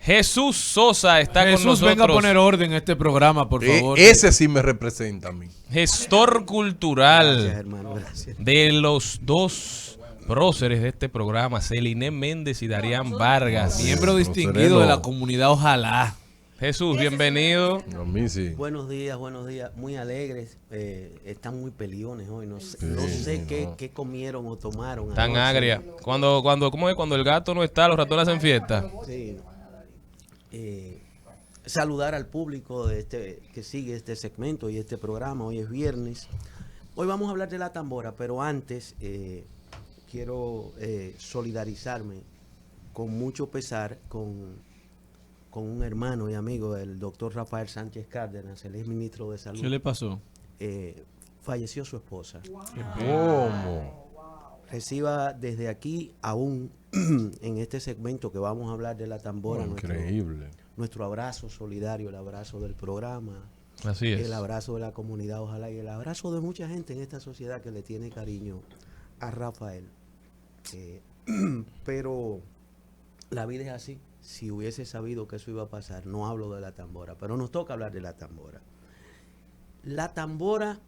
Jesús Sosa está con nosotros. Venga a poner orden en este programa, por favor. Ese sí me representa a mí. Gestor cultural. Gracias, hermano, gracias. De los dos próceres de este programa, Celine Méndez y Darían Vargas. Miembro distinguido de la comunidad Ojalá. Jesús, bienvenido. A mí sí. Buenos días, muy alegres. Están muy peliones hoy. No sé qué comieron o tomaron. Tan anoche. agria. ¿Cómo es? Cuando el gato no está, los ratones hacen fiesta. Sí. Saludar al público que sigue este segmento y este programa. Hoy es viernes. Hoy vamos a hablar de la tambora, pero antes quiero solidarizarme con mucho pesar con un hermano y amigo, el doctor Rafael Sánchez Cárdenas, el ex ministro de Salud. ¿Qué le pasó? Falleció su esposa. ¿Cómo? Reciba desde aquí aún en este segmento que vamos a hablar de la tambora. Increíble. Nuestro abrazo solidario, el abrazo del programa, Así es. el abrazo de la comunidad Ojalá y el abrazo de mucha gente en esta sociedad que le tiene cariño a Rafael. Pero la vida es así. Si hubiese sabido que eso iba a pasar, no hablo de la tambora, pero nos toca hablar de la tambora. La tambora,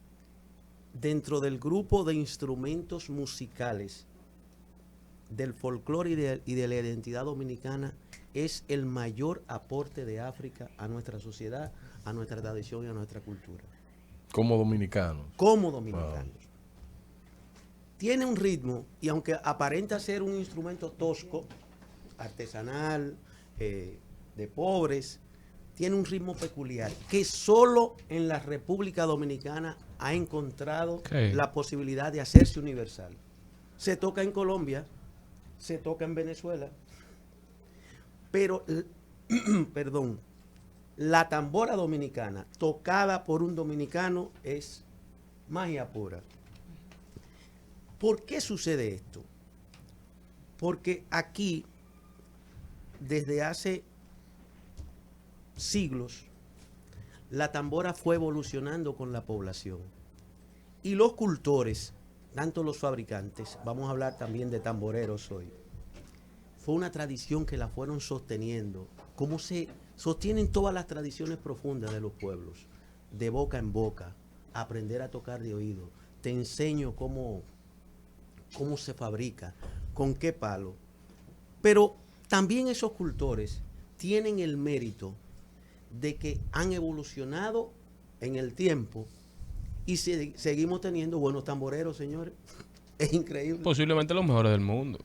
dentro del grupo de instrumentos musicales del folclore y de la identidad dominicana, es el mayor aporte de África a nuestra sociedad, a nuestra tradición y a nuestra cultura. Como dominicano. Como dominicanos. Wow. Tiene un ritmo, y aunque aparenta ser un instrumento tosco, artesanal, de pobres, tiene un ritmo peculiar que solo en la República Dominicana ha encontrado la posibilidad de hacerse universal. Se toca en Colombia, se toca en Venezuela, pero perdón, la tambora dominicana tocada por un dominicano es magia pura. ¿Por qué sucede esto? Porque aquí, desde hace siglos, la tambora fue evolucionando con la población. Y los cultores, tanto los fabricantes, vamos a hablar también de tamboreros hoy, fue una tradición que la fueron sosteniendo, como se sostienen todas las tradiciones profundas de los pueblos, de boca en boca, aprender a tocar de oído. Te enseño cómo se fabrica, con qué palo. Pero también esos cultores tienen el mérito de que han evolucionado en el tiempo y seguimos teniendo buenos tamboreros, señores. Es increíble. Posiblemente los mejores del mundo.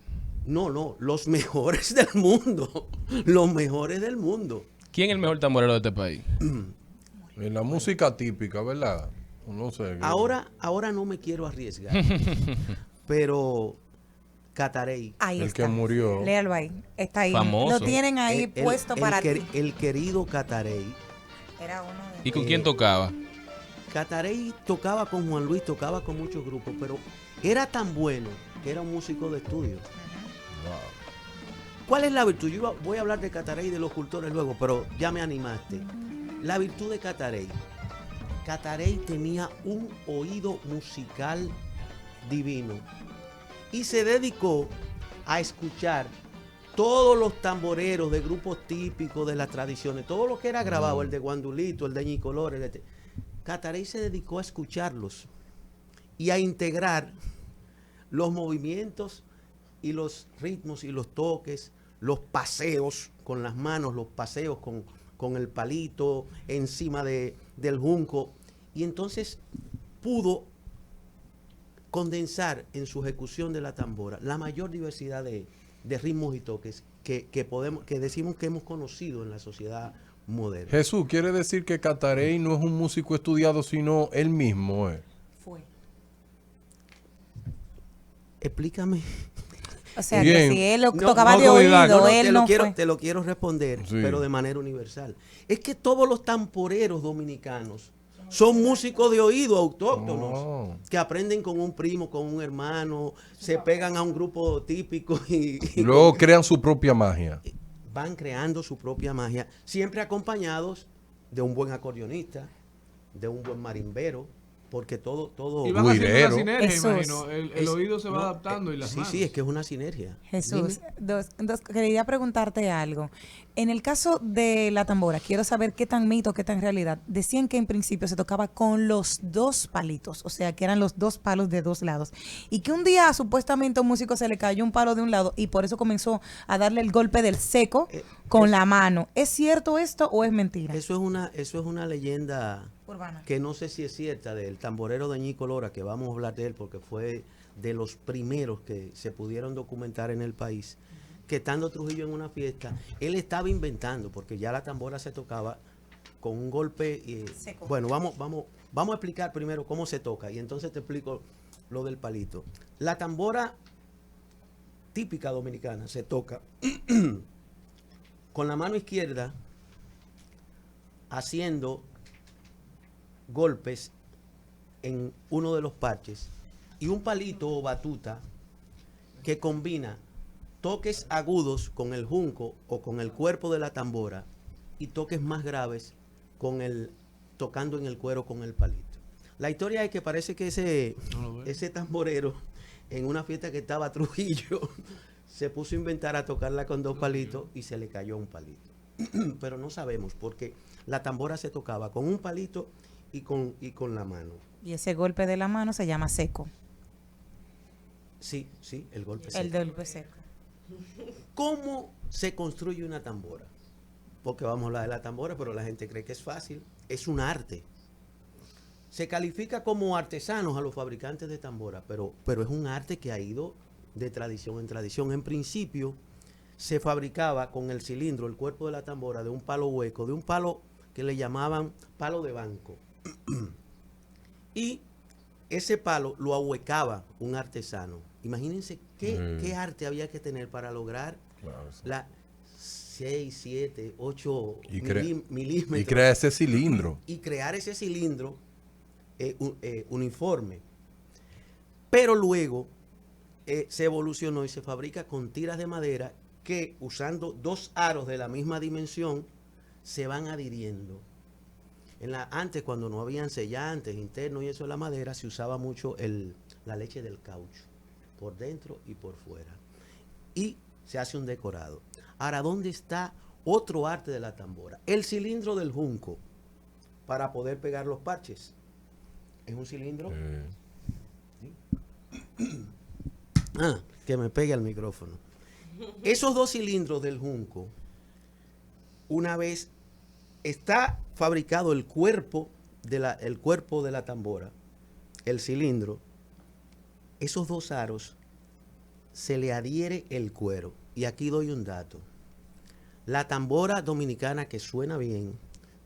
No, los mejores del mundo. Los mejores del mundo. ¿Quién es el mejor tamborero de este país? En la música típica, ¿verdad? No sé. Ahora no me quiero arriesgar. Pero Catarey. Ahí el está. Que murió. Léalo ahí. Está ahí. Famoso. Lo tienen ahí puesto para ti. El querido Catarey. Era uno de... ¿Y con quién tocaba? Catarey tocaba con Juan Luis, tocaba con muchos grupos, pero era tan bueno que era un músico de estudio. ¿Cuál es la virtud? Yo voy a hablar de Catarey y de los cultores luego, pero ya me animaste. La virtud de Catarey. Catarey tenía un oído musical divino y se dedicó a escuchar todos los tamboreros de grupos típicos de las tradiciones, todo lo que era grabado, el de Guandulito, el de Ñicolor, Catarey se dedicó a escucharlos y a integrar los movimientos y los ritmos y los toques, los paseos con las manos, los paseos con el palito encima del junco, y entonces pudo condensar en su ejecución de la tambora la mayor diversidad de ritmos y toques que decimos que hemos conocido en la sociedad moderna. Jesús, ¿quiere decir que Catarey no es un músico estudiado, sino él mismo? Fue. Explícame. O sea, Bien. que si él tocaba de oído, él no fue. Te lo quiero responder, sí, pero de manera universal. Es que todos los tamboreros dominicanos son músicos de oído autóctonos, que aprenden con un primo, con un hermano, se pegan a un grupo típico y luego crean su propia magia. Van creando su propia magia, siempre acompañados de un buen acordeonista, de un buen marimbero, porque todo Y van haciendo Guirero. una sinergia, Jesús. imagino. El oído se va adaptando y las manos. Sí, es que es una sinergia. Jesús, Dime. quería preguntarte algo. En el caso de la tambora, quiero saber qué tan mito, qué tan realidad. Decían que en principio se tocaba con los dos palitos, o sea, que eran los dos palos de dos lados. Y que un día supuestamente a un músico se le cayó un palo de un lado y por eso comenzó a darle el golpe del seco con la mano. ¿Es cierto esto o es mentira? Eso es una leyenda Urbana. que no sé si es cierta, del tamborero de Ñico Lora, que vamos a hablar de él porque fue de los primeros que se pudieron documentar en el país, que estando Trujillo en una fiesta, él estaba inventando, porque ya la tambora se tocaba con un golpe. Seco. Bueno, vamos a explicar primero cómo se toca y entonces te explico lo del palito. La tambora típica dominicana se toca con la mano izquierda haciendo golpes en uno de los parches y un palito o batuta que combina toques agudos con el junco o con el cuerpo de la tambora y toques más graves con el tocando en el cuero con el palito. La historia es que parece que ese tamborero en una fiesta que estaba Trujillo se puso a inventar a tocarla con dos palitos y se le cayó un palito. Pero no sabemos porque la tambora se tocaba con un palito y con la mano. Y ese golpe de la mano se llama seco. Sí, el golpe El seco. golpe seco. ¿Cómo se construye una tambora? Porque vamos a hablar de la tambora, pero la gente cree que es fácil. Es un arte. Se califica como artesanos a los fabricantes de tambora, pero es un arte que ha ido de tradición en tradición. En principio, se fabricaba con el cilindro, el cuerpo de la tambora, de un palo hueco, de un palo que le llamaban palo de banco. Y ese palo lo ahuecaba un artesano. Imagínense qué arte había que tener para lograr la 6, 7, 8 milímetros. Y crea ese cilindro. Y crear ese cilindro uniforme. Pero luego se evolucionó y se fabrica con tiras de madera que, usando dos aros de la misma dimensión, se van adhiriendo. Antes, cuando no habían sellantes internos y eso de la madera, se usaba mucho la leche del caucho, por dentro y por fuera. Y se hace un decorado. Ahora, ¿dónde está otro arte de la tambora? El cilindro del junco, para poder pegar los parches. Es un cilindro. ¿Sí? Que me pegue al micrófono. Esos dos cilindros del junco, una vez está fabricado el cuerpo de la tambora, el cilindro, esos dos aros se le adhiere el cuero. Y aquí doy un dato. La tambora dominicana que suena bien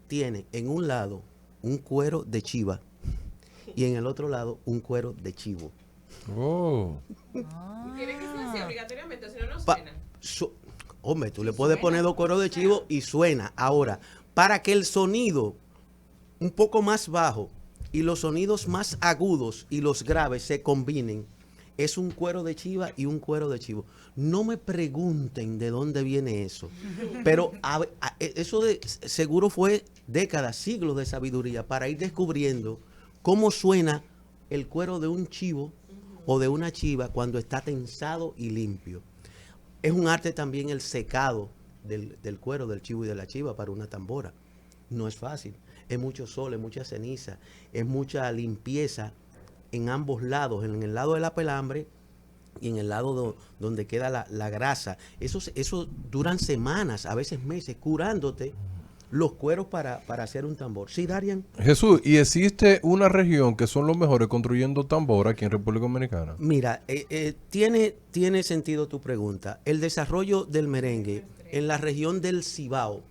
tiene en un lado un cuero de chiva y en el otro lado un cuero de chivo. Oh. Tiene que ser así obligatoriamente, si no, no suena. Hombre, tú le puedes poner dos cueros de chivo y suena. Ahora, para que el sonido un poco más bajo y los sonidos más agudos y los graves se combinen, es un cuero de chiva y un cuero de chivo. No me pregunten de dónde viene eso, pero eso seguro fue décadas, siglos de sabiduría para ir descubriendo cómo suena el cuero de un chivo o de una chiva cuando está tensado y limpio. Es un arte también el secado del cuero del chivo y de la chiva para una tambora. No es fácil. Es mucho sol, es mucha ceniza, es mucha limpieza en ambos lados, en el lado de la pelambre y en el lado donde queda la grasa. Eso duran semanas, a veces meses, curándote los cueros para hacer un tambor. ¿Sí, Darian? Jesús, ¿y existe una región que son los mejores construyendo tambor aquí en República Dominicana? Mira, tiene sentido tu pregunta. El desarrollo del merengue en la región del Cibao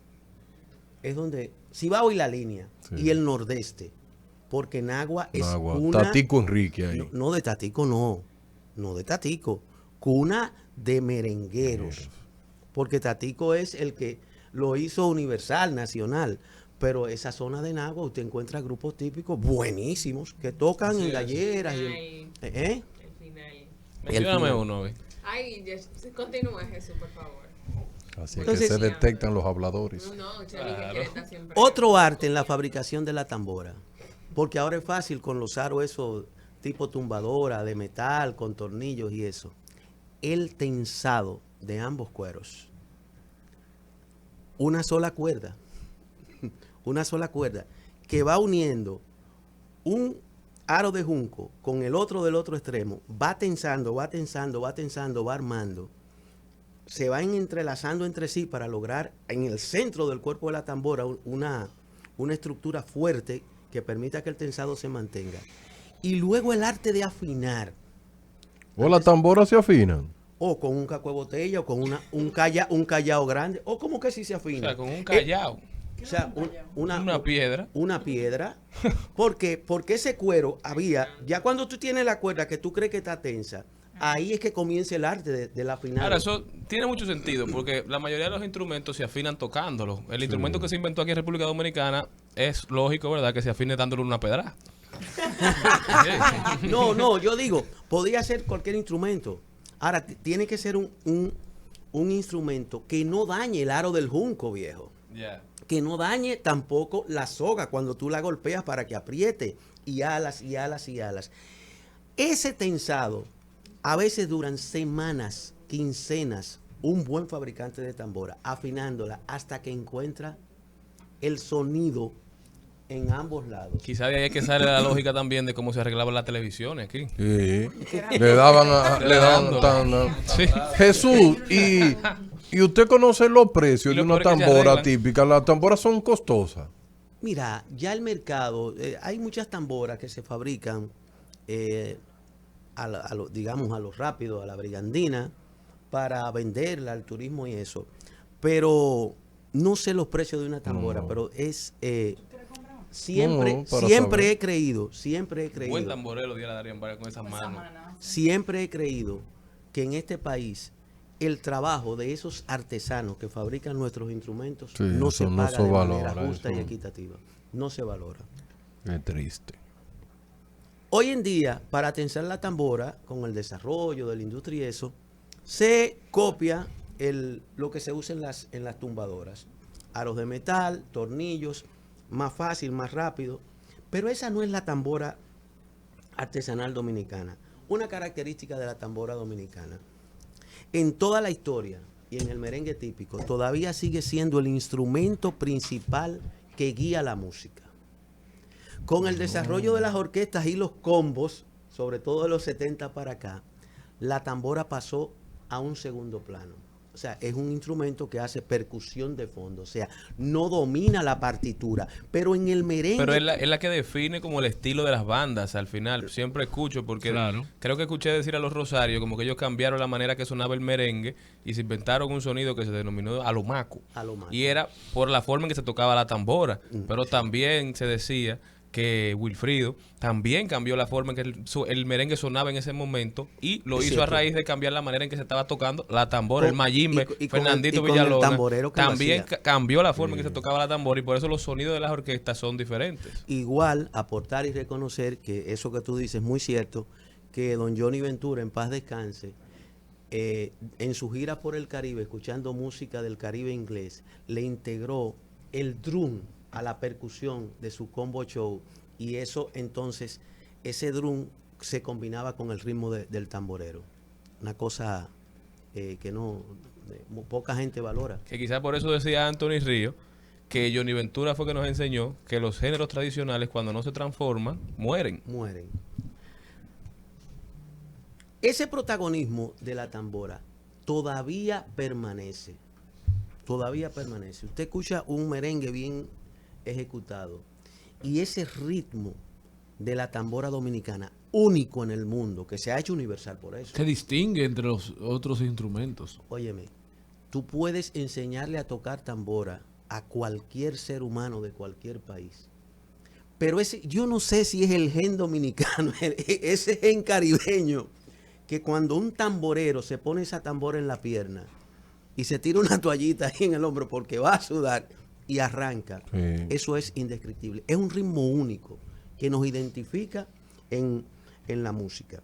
es donde Cibao y la línea, sí, y el nordeste, porque Nagua es una... Tatico Enrique ahí. No de Tatico, no de Tatico, cuna de merengueros, porque Tatico es el que lo hizo universal, nacional, pero esa zona de Nagua usted encuentra grupos típicos buenísimos que tocan en galleras. El final. Mencióname uno, ¿ves? Ay, continúa, Jesús, por favor. Así Entonces, que se detectan los habladores. No, Charlie, que quiere estar siempre. Otro arte en la fabricación de la tambora Porque ahora es fácil con los aros esos tipo tumbadora, de metal, con tornillos y eso. El tensado de ambos cueros. Una sola cuerda. Una sola cuerda que va uniendo un aro de junco con el otro del otro extremo. Va tensando, va tensando, va tensando, va armando. Se van entrelazando entre sí para lograr en el centro del cuerpo de la tambora una estructura fuerte que permita que el tensado se mantenga. Y luego el arte de afinar. ¿O las tamboras se afinan? O con un caco de botella, o con un callao grande, o como que sí se afina. O sea, con un callao. O sea, Una piedra. Una piedra. Porque ese cuero había, ya cuando tú tienes la cuerda que tú crees que está tensa, ahí es que comienza el arte de la afinada. Ahora, eso tiene mucho sentido porque la mayoría de los instrumentos se afinan tocándolos. El instrumento que se inventó aquí en República Dominicana es lógico, ¿verdad?, que se afine dándole una pedra. No, yo digo, podría ser cualquier instrumento. Ahora, tiene que ser un instrumento que no dañe el aro del junco, viejo. Ya. Que no dañe tampoco la soga cuando tú la golpeas para que apriete y alas y alas y alas. Ese tensado a veces duran semanas, quincenas, un buen fabricante de tambora afinándola hasta que encuentra el sonido en ambos lados. Quizá de ahí es que sale la lógica también de cómo se arreglaban las televisiones aquí. Sí. Le daban Sí. Jesús, y usted conoce los precios Y de lo una peor es que se tambora arreglan. típica. Las tamboras son costosas. Mira, ya el mercado, hay muchas tamboras que se fabrican digamos a lo rápido, a la brigandina, para venderla al turismo y eso. Pero no sé los precios de una tambora, No. pero es No, para siempre saber. he creído, Buen tamborero dio la Darían Vargas con esas manos. siempre he creído que en este país el trabajo de esos artesanos que fabrican nuestros instrumentos Sí, no se eso no paga se de manera valora, justa y eso. equitativa. No se valora. Es triste. Hoy en día, para tensar la tambora, con el desarrollo de la industria y eso, se copia lo que se usa en las tumbadoras. Aros de metal, tornillos, más fácil, más rápido. Pero esa no es la tambora artesanal dominicana. Una característica de la tambora dominicana. En toda la historia y en el merengue típico, todavía sigue siendo el instrumento principal que guía la música. Con el desarrollo de las orquestas y los combos, sobre todo de los 70 para acá, la tambora pasó a un segundo plano. O sea, es un instrumento que hace percusión de fondo. O sea, no domina la partitura. Pero en el merengue... Pero es la que define como el estilo de las bandas al final. Siempre escucho porque Claro. creo que escuché decir a los Rosarios como que ellos cambiaron la manera que sonaba el merengue y se inventaron un sonido que se denominó alomaco. Alomaco. Y era por la forma en que se tocaba la tambora. Pero también se decía que Wilfrido también cambió la forma en que el merengue sonaba en ese momento y lo Es hizo cierto. a raíz de cambiar la manera en que se estaba tocando la tambora. El Mayimbe, y con Fernandito el Villalona, tamborero que lo también hacía. cambió la forma en que se tocaba la tambora y por eso los sonidos de las orquestas son diferentes. Igual aportar y reconocer que eso que tú dices es muy cierto, que don Johnny Ventura, en paz descanse, en su gira por el Caribe, escuchando música del Caribe inglés, le integró el drum a la percusión de su combo show y eso entonces, ese drum se combinaba con el ritmo del tamborero. Una cosa que poca gente valora. Que quizás por eso decía Anthony Río que Johnny Ventura fue que nos enseñó que los géneros tradicionales cuando no se transforman, mueren. Mueren. Ese protagonismo de la tambora todavía permanece. Todavía permanece. Usted escucha un merengue bien ejecutado y ese ritmo de la tambora dominicana, único en el mundo, que se ha hecho universal por eso. Se distingue entre los otros instrumentos. Óyeme, tú puedes enseñarle a tocar tambora a cualquier ser humano de cualquier país. Pero yo no sé si es el gen dominicano, ese gen caribeño, que cuando un tamborero se pone esa tambora en la pierna y se tira una toallita ahí en el hombro porque va a sudar y arranca, Sí. eso es indescriptible. Es un ritmo único que nos identifica en la música.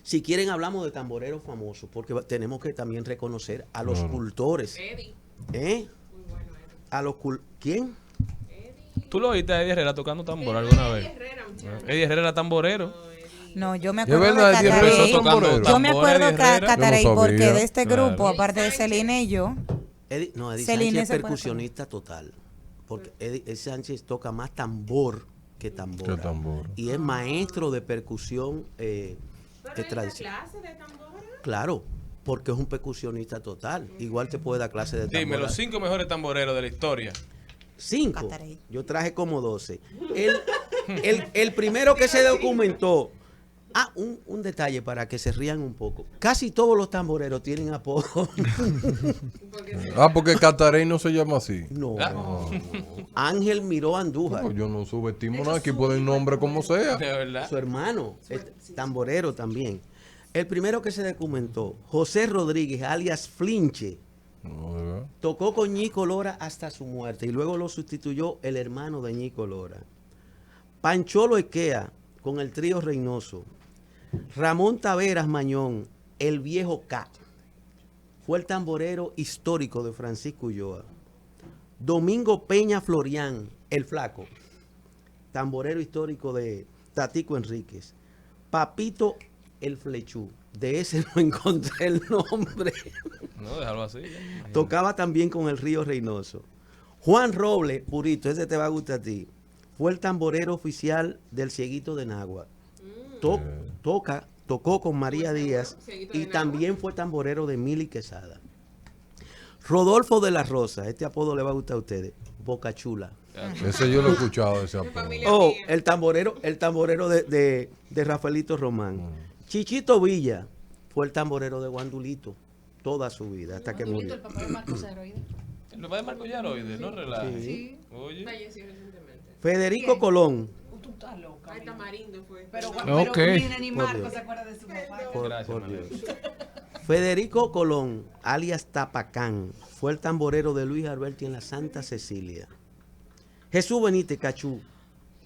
Si quieren hablamos de tamboreros famosos, porque tenemos que también reconocer a los Claro. cultores. Eddie. ¿Eh? Muy bueno, Eddie. A los ¿Quién? Eddie. ¿Tú lo oíste a Eddie Herrera tocando tambor alguna vez? Eddie Herrera era tamborero. No, yo me Es acuerdo verdad, de Eddie Catarey. empezó tocando Yo me acuerdo de Eddie Herrera. Catarey Yo no porque sabía. de este Claro. grupo, aparte de Celina y yo, Eddie Celine Sánchez es se puede percusionista total. Porque Eddie Sánchez toca más tambor que tambora. Que tambor. Y es maestro de percusión de ¿Pero tradición. clase de tambora? Claro, porque es un percusionista total. Igual te puede dar clase de tambora. Dime, los 5 mejores tamboreros de la historia. 5. Catarey. Yo traje como 12. El primero que se documentó. Un detalle para que se rían un poco. Casi todos los tamboreros tienen apodo. Porque Catarey no se llama así. No. Ah. Ángel Miró Andújar. Pues yo no subestimo nada, aquí pueden nombre como sea. De verdad. Su hermano, tamborero también. El primero que se documentó, José Rodríguez, alias Flinche, No, de verdad. tocó con Ñico Lora hasta su muerte y luego lo sustituyó el hermano de Ñico Lora. Pancholo Equea con el trío Reynoso. Ramón Taveras Mañón, el viejo K. Fue el tamborero histórico de Francisco Ulloa. Domingo Peña Florián, el flaco, tamborero histórico de Tatico Enríquez. Papito el Flechú, de ese no encontré el nombre. No, déjalo así. Tocaba también con el río Reynoso. Juan Roble, purito, ese te va a gustar a ti. Fue el tamborero oficial del Cieguito de Nagua. Tocó con María Díaz Cieguito de y Nagua. también fue tamborero de Mili Quesada. Rodolfo de la Rosa, este apodo le va a gustar a ustedes. Boca Chula. Ese yo lo he escuchado, ese apodo. familia. Oh, mía. el tamborero de Rafaelito Román. Chichito Villa fue el tamborero de Guandulito toda su vida, hasta que murió. El papá de Marcos Heroide. El papá de Marco Yaroide, no relajes. Sí. Oye. Falleció recientemente. Federico Colón. Tú estás loca. Ay, Tamarindo fue. Pero, Ok. ni Por Marcos Dios. se acuerda de su papá. Gracias, Por Manuel. Dios. Federico Colón, alias Tapacán, fue el tamborero de Luis Alberti en la Santa Cecilia. Jesús Benítez Cachú,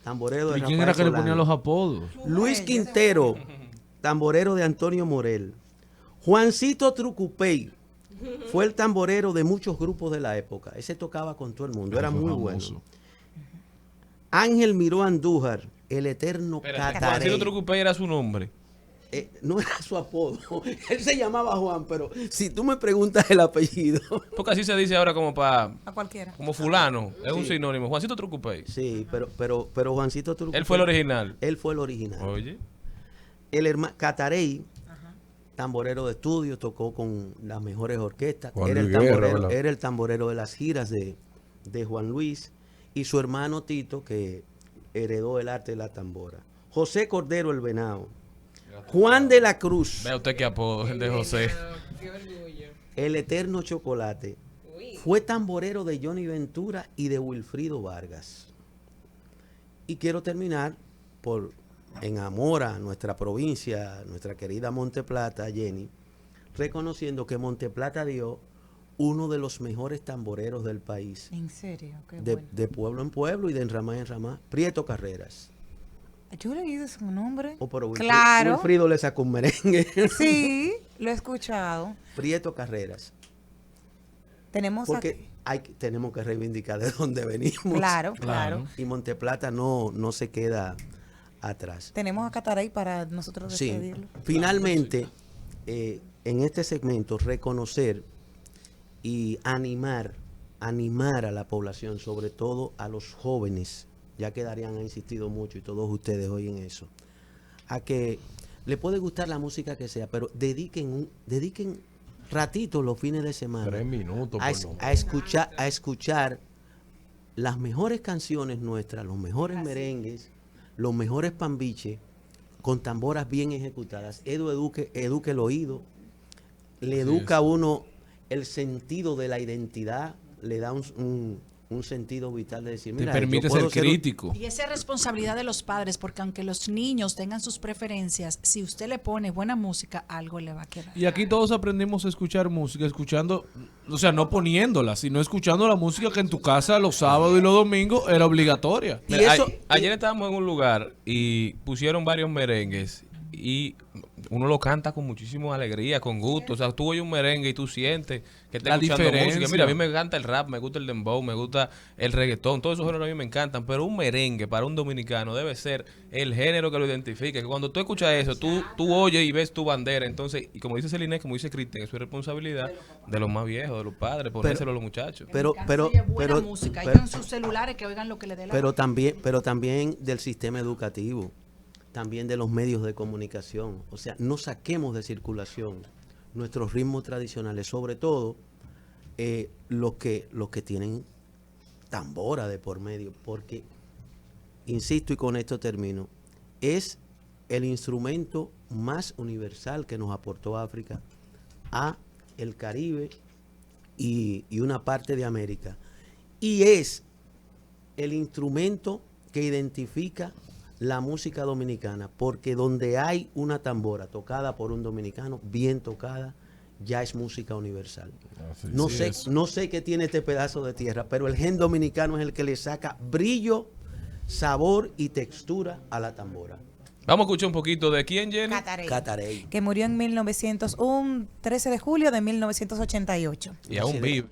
tamborero de ¿Y quién Rafael era que le Solano. ponía los apodos? Luis Quintero, tamborero de Antonio Morel. Juancito Trucupey, fue el tamborero de muchos grupos de la época. Ese tocaba con todo el mundo, era Fue muy famoso. bueno. Ángel Miró Andújar, el eterno Espérate, Catarey. Juancito Trucupey era su nombre. No era su apodo. Él se llamaba Juan, pero si tú me preguntas el apellido. Porque así se dice ahora como para... a cualquiera. Como fulano. Es un Sí. sinónimo. Juancito Trucupey. Sí, pero Juancito Trucupey. Él fue el original. Él fue el original. Oye. El hermano Catarey, tamborero de estudio, tocó con las mejores orquestas. Juan Era el, Luis Guerra, tamborero, ¿verdad? era el tamborero de las giras de Juan Luis y su hermano Tito, que heredó el arte de la tambora. José Cordero el Venado. Juan de la Cruz, Vea usted qué apodo, el de José. Qué orgullo. el eterno Chocolate. Uy. Fue tamborero de Johnny Ventura y de Wilfrido Vargas. Y quiero terminar por, en amor a nuestra provincia, nuestra querida Monteplata, Jenny, reconociendo que Monteplata dio uno de los mejores tamboreros del país, En serio, qué de, bueno. de pueblo en pueblo y de enramada en enramada, Prieto Carreras. Yo le he oído su nombre. Oh, pero Claro. Wilfrido le sacó un merengue. Sí, lo he escuchado. Prieto Carreras. Tenemos Porque tenemos que reivindicar de dónde venimos. Claro, claro. Y Monteplata no se queda atrás. Tenemos a Catarey para nosotros Sí. despedirlo. Finalmente, en este segmento, reconocer y animar a la población, sobre todo a los jóvenes, ya que Darían ha insistido mucho y todos ustedes oyen eso, a que le puede gustar la música que sea, pero dediquen ratito los fines de semana 3 minutos, a, por lo a escuchar las mejores canciones nuestras, los mejores merengues, los mejores pambiches, con tamboras bien ejecutadas. Eduque el oído, le educa a uno el sentido de la identidad, le da un sentido vital de decir, Te mira, permite yo puedo ser un- crítico. Y esa es responsabilidad de los padres, porque aunque los niños tengan sus preferencias, si usted le pone buena música, algo le va a quedar. Y aquí todos aprendimos a escuchar música, escuchando, o sea, no poniéndola, sino escuchando la música que en tu casa los sábados y los domingos era obligatoria. Y Mira, eso- ayer estábamos en un lugar y pusieron varios merengues y uno lo canta con muchísima alegría, con gusto. O sea, tú oyes un merengue y tú sientes que estás La escuchando diferencia. música. Mira, a mí me encanta el rap, me gusta el dembow, me gusta el reggaetón, todos esos géneros a mí me encantan, pero un merengue para un dominicano debe ser el género que lo identifique. Que cuando tú escuchas eso, tú oyes y ves tu bandera. Entonces, y como dice Celine, como dice Cristian, es su responsabilidad de los más viejos, de los padres, ponérselo a los muchachos. Pero, En mi casa pero, oye buena pero, música. pero- Ellos en sus celulares que oigan lo que les dé la pero también del sistema educativo, también de los medios de comunicación. O sea, no saquemos de circulación nuestros ritmos tradicionales, sobre todo los que tienen tambora de por medio, porque, insisto y con esto termino, es el instrumento más universal que nos aportó África a el Caribe y una parte de América. Y es el instrumento que identifica la música dominicana, porque donde hay una tambora tocada por un dominicano, bien tocada, ya es música universal. No sé qué tiene este pedazo de tierra, pero el gen dominicano es el que le saca brillo, sabor y textura a la tambora. Vamos a escuchar un poquito de quién, Jenny. Catarey, Catarey. que murió en 13 de julio de 1988. Y aún vive.